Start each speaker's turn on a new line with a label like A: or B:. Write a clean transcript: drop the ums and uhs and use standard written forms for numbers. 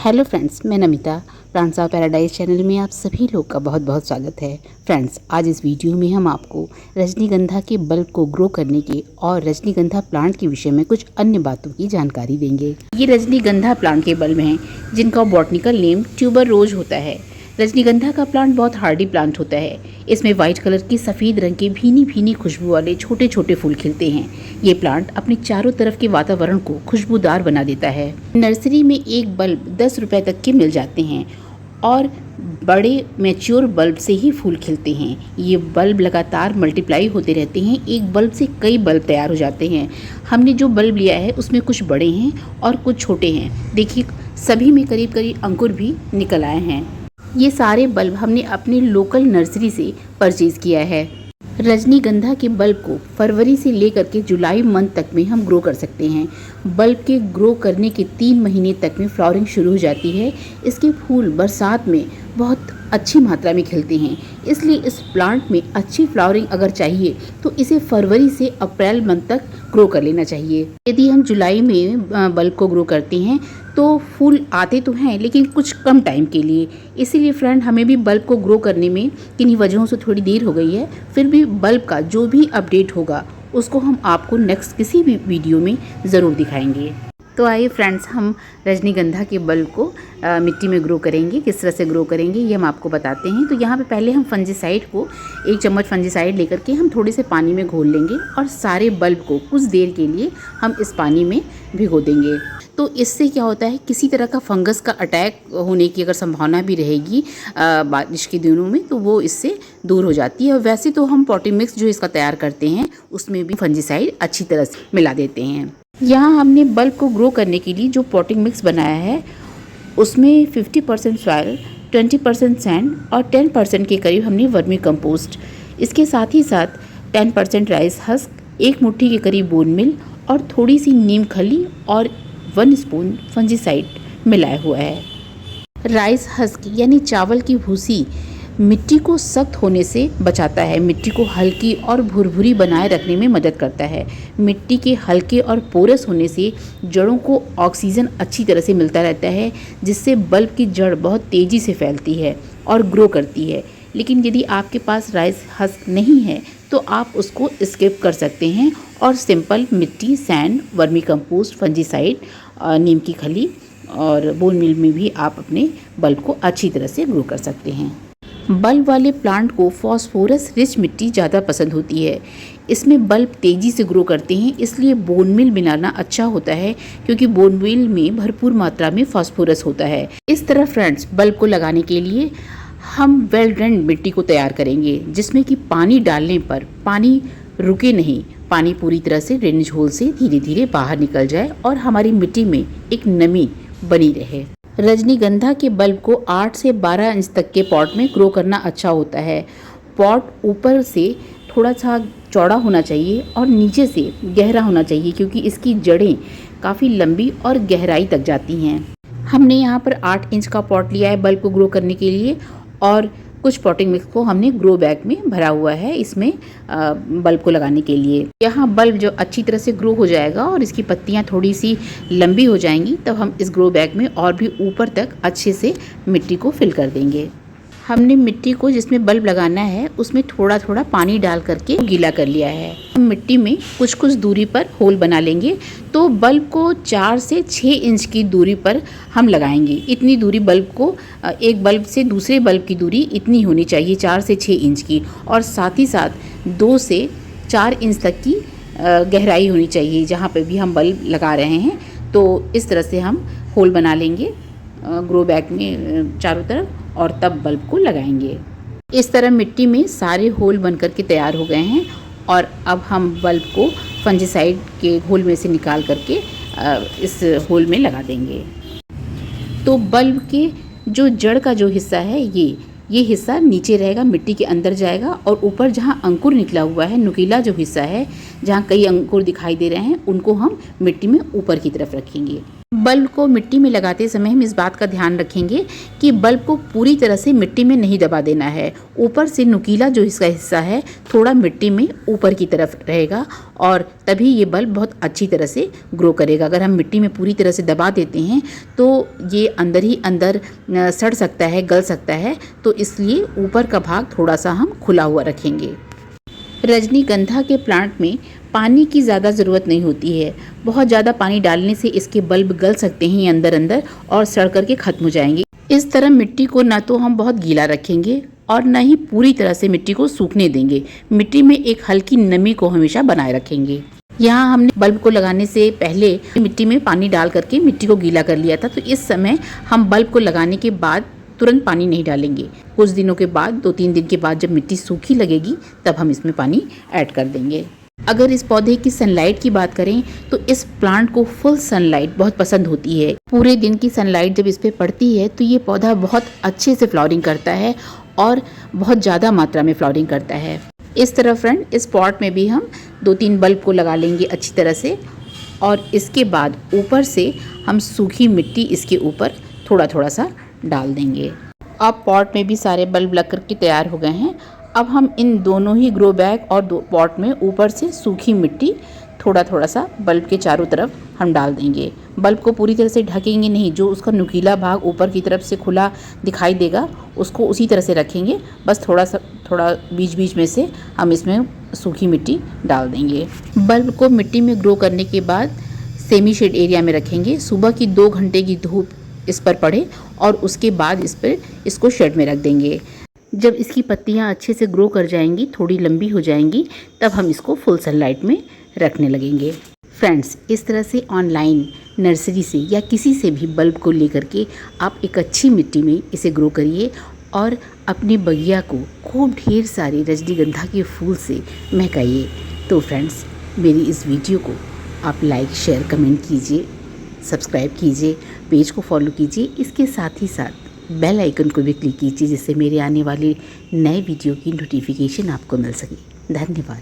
A: Hello friends, मैं Namita plants of paradise channel में आप सभी लोग का बहुत बहुत स्वागत है। फ्रेंड्स, आज इस वीडियो में हम आपको रजनीगंधा के बल्ब को ग्रो करने के और रजनीगंधा प्लांट के विषय में कुछ अन्य बातों की जानकारी देंगे। ये रजनीगंधा प्लांट के बल्ब हैं जिनका बॉटनिकल नेम ट्यूबर रोज होता है। रजनीगंधा का प्लांट बहुत हार्डी प्लांट होता है। इसमें वाइट कलर की सफ़ेद रंग के भीनी भीनी खुशबू वाले छोटे छोटे फूल खिलते हैं। ये प्लांट अपने चारों तरफ के वातावरण को खुशबूदार बना देता है। नर्सरी में एक बल्ब 10 रुपए तक के मिल जाते हैं और बड़े मैच्योर बल्ब से ही फूल खिलते हैं। ये बल्ब लगातार मल्टीप्लाई होते रहते हैं। एक बल्ब से कई बल्ब तैयार हो जाते हैं। हमने जो बल्ब लिया है उसमें कुछ बड़े हैं और कुछ छोटे हैं। देखिए, सभी में करीब करीब अंकुर भी निकल आए हैं। ये सारे बल्ब हमने अपने लोकल नर्सरी से परचेज़ किया है। रजनीगंधा के बल्ब को फरवरी से लेकर के जुलाई मंथ तक में हम ग्रो कर सकते हैं। बल्ब के ग्रो करने के 3 महीने तक में फ्लावरिंग शुरू हो जाती है। इसके फूल बरसात में बहुत अच्छी मात्रा में खिलते हैं। इसलिए इस प्लांट में अच्छी फ्लावरिंग अगर चाहिए तो इसे फरवरी से अप्रैल मंथ तक ग्रो कर लेना चाहिए। यदि हम जुलाई में बल्ब को ग्रो करते हैं तो फूल आते तो हैं लेकिन कुछ कम टाइम के लिए। इसीलिए फ्रेंड, हमें भी बल्ब को ग्रो करने में किन्हीं वजहों से थोड़ी देर हो गई है। फिर भी बल्ब का जो भी अपडेट होगा उसको हम आपको नेक्स्ट किसी भी वीडियो में ज़रूर दिखाएंगे। तो आइए फ्रेंड्स, हम रजनीगंधा के बल्ब को मिट्टी में ग्रो करेंगे। किस तरह से ग्रो करेंगे ये हम आपको बताते हैं। तो यहाँ पे पहले हम फंजीसाइड को 1 चम्मच फंजीसाइड लेकर के हम थोड़े से पानी में घोल लेंगे और सारे बल्ब को कुछ देर के लिए हम इस पानी में भिगो देंगे। तो इससे क्या होता है, किसी तरह का फंगस का अटैक होने की अगर संभावना भी रहेगी बारिश के दिनों में तो वो इससे दूर हो जाती है। और वैसे तो हम पॉटिंग मिक्स जो इसका तैयार करते हैं उसमें भी फंजीसाइड अच्छी तरह से मिला देते हैं। यहाँ हमने बल्ब को ग्रो करने के लिए जो पॉटिंग मिक्स बनाया है उसमें 50% सॉइल, 20% सैंड और 10% के करीब हमने वर्मी कंपोस्ट, इसके साथ ही साथ 10% राइस हस्क, 1 मुट्ठी के करीब बोन मिल और थोड़ी सी नीम खली और 1 स्पून फंजीसाइड मिलाया हुआ है। राइस हस्क यानी चावल की भूसी मिट्टी को सख्त होने से बचाता है। मिट्टी को हल्की और भुरभुरी बनाए रखने में मदद करता है। मिट्टी के हल्के और पोरस होने से जड़ों को ऑक्सीजन अच्छी तरह से मिलता रहता है, जिससे बल्ब की जड़ बहुत तेज़ी से फैलती है और ग्रो करती है। लेकिन यदि आपके पास राइस हस्क नहीं है तो आप उसको स्किप कर सकते हैं और सिंपल मिट्टी, सैंड, वर्मी कंपोस्ट, फंजीसाइड, नीम की खली और बोन मिल में भी आप अपने बल्ब को अच्छी तरह से ग्रो कर सकते हैं। बल्ब वाले प्लांट को फॉस्फोरस रिच मिट्टी ज़्यादा पसंद होती है। इसमें बल्ब तेज़ी से ग्रो करते हैं, इसलिए बोन मिल मिलाना अच्छा होता है क्योंकि बोन मिल में भरपूर मात्रा में फॉस्फोरस होता है। इस तरह फ्रेंड्स, बल्ब को लगाने के लिए हम वेल ड्रेन्ड मिट्टी को तैयार करेंगे जिसमें कि पानी डालने पर पानी रुके नहीं, पानी पूरी तरह से ड्रेनेज होल से धीरे धीरे बाहर निकल जाए और हमारी मिट्टी में एक नमी बनी रहे। रजनीगंधा के बल्ब को 8 से 12 इंच तक के पॉट में ग्रो करना अच्छा होता है। पॉट ऊपर से थोड़ा सा चौड़ा होना चाहिए और नीचे से गहरा होना चाहिए क्योंकि इसकी जड़ें काफ़ी लंबी और गहराई तक जाती हैं। हमने यहाँ पर 8 इंच का पॉट लिया है बल्ब को ग्रो करने के लिए और कुछ पॉटिंग मिक्स को हमने ग्रो बैग में भरा हुआ है इसमें बल्ब को लगाने के लिए। यहाँ बल्ब जो अच्छी तरह से ग्रो हो जाएगा और इसकी पत्तियाँ थोड़ी सी लंबी हो जाएंगी तब हम इस ग्रो बैग में और भी ऊपर तक अच्छे से मिट्टी को फिल कर देंगे। हमने मिट्टी को जिसमें बल्ब लगाना है उसमें थोड़ा थोड़ा पानी डाल करके गीला कर लिया है। हम मिट्टी में कुछ कुछ दूरी पर होल बना लेंगे। तो बल्ब को 4 से 6 इंच की दूरी पर हम लगाएंगे। इतनी दूरी बल्ब को, एक बल्ब से दूसरे बल्ब की दूरी इतनी होनी चाहिए, 4 से 6 इंच की, और साथ ही साथ 2 से 4 इंच तक की गहराई होनी चाहिए जहाँ पर भी हम बल्ब लगा रहे हैं। तो इस तरह से हम होल बना लेंगे ग्रो बैग में चारों तरफ और तब बल्ब को लगाएंगे। इस तरह मिट्टी में सारे होल बनकर के तैयार हो गए हैं और अब हम बल्ब को फंजीसाइड के होल में से निकाल करके इस होल में लगा देंगे। तो बल्ब के जो जड़ का जो हिस्सा है ये हिस्सा नीचे रहेगा, मिट्टी के अंदर जाएगा और ऊपर जहाँ अंकुर निकला हुआ है, नुकीला जो हिस्सा है जहाँ कई अंकुर दिखाई दे रहे हैं, उनको हम मिट्टी में ऊपर की तरफ रखेंगे। बल्ब को मिट्टी में लगाते समय हम इस बात का ध्यान रखेंगे कि बल्ब को पूरी तरह से मिट्टी में नहीं दबा देना है। ऊपर से नुकीला जो इसका हिस्सा है थोड़ा मिट्टी में ऊपर की तरफ रहेगा और तभी ये बल्ब बहुत अच्छी तरह से ग्रो करेगा। अगर हम मिट्टी में पूरी तरह से दबा देते हैं तो ये अंदर ही अंदर सड़ सकता है, गल सकता है, तो इसलिए ऊपर का भाग थोड़ा सा हम खुला हुआ रखेंगे। रजनीगंधा के प्लांट में पानी की ज़्यादा ज़रूरत नहीं होती है। बहुत ज़्यादा पानी डालने से इसके बल्ब गल सकते हैं अंदर अंदर और सड़ करके ख़त्म हो जाएंगे। इस तरह मिट्टी को ना तो हम बहुत गीला रखेंगे और न ही पूरी तरह से मिट्टी को सूखने देंगे। मिट्टी में एक हल्की नमी को हमेशा बनाए रखेंगे। यहाँ हमने बल्ब को लगाने से पहले मिट्टी में पानी डाल करके मिट्टी को गीला कर लिया था, तो इस समय हम बल्ब को लगाने के बाद तुरंत पानी नहीं डालेंगे। कुछ दिनों के बाद, 2-3 दिन के बाद जब मिट्टी सूखी लगेगी तब हम इसमें पानी ऐड कर देंगे। अगर इस पौधे की सनलाइट की बात करें तो इस प्लांट को फुल सनलाइट बहुत पसंद होती है। पूरे दिन की सनलाइट जब इस पे पड़ती है तो ये पौधा बहुत अच्छे से फ्लावरिंग करता है और बहुत ज़्यादा मात्रा में फ्लावरिंग करता है। इस तरह फ्रेंड, इस पॉट में भी हम 2-3 बल्ब को लगा लेंगे अच्छी तरह से और इसके बाद ऊपर से हम सूखी मिट्टी इसके ऊपर थोड़ा थोड़ा सा डाल देंगे। अब पॉट में भी सारे बल्ब लग कर के तैयार हो गए हैं। अब हम इन दोनों ही ग्रो बैग और पॉट में ऊपर से सूखी मिट्टी थोड़ा थोड़ा सा बल्ब के चारों तरफ हम डाल देंगे। बल्ब को पूरी तरह से ढकेंगे नहीं, जो उसका नुकीला भाग ऊपर की तरफ से खुला दिखाई देगा उसको उसी तरह से रखेंगे। बस थोड़ा बीच बीच में से हम इसमें सूखी मिट्टी डाल देंगे। बल्ब को मिट्टी में ग्रो करने के बाद सेमी शेड एरिया में रखेंगे। सुबह की 2 घंटे की धूप इस पर पड़े और उसके बाद इसको शेड में रख देंगे। जब इसकी पत्तियां अच्छे से ग्रो कर जाएंगी, थोड़ी लंबी हो जाएंगी, तब हम इसको फुल सनलाइट में रखने लगेंगे। फ्रेंड्स, इस तरह से ऑनलाइन नर्सरी से या किसी से भी बल्ब को लेकर के आप एक अच्छी मिट्टी में इसे ग्रो करिए और अपने बगिया को खूब ढेर सारे रजनीगंधा के फूल से महकाइए। तो फ्रेंड्स, मेरी इस वीडियो को आप लाइक, शेयर, कमेंट कीजिए, सब्सक्राइब कीजिए, पेज को फॉलो कीजिए। इसके साथ ही साथ बेल आइकन को भी क्लिक कीजिए जिससे मेरे आने वाले नए वीडियो की नोटिफिकेशन आपको मिल सके। धन्यवाद।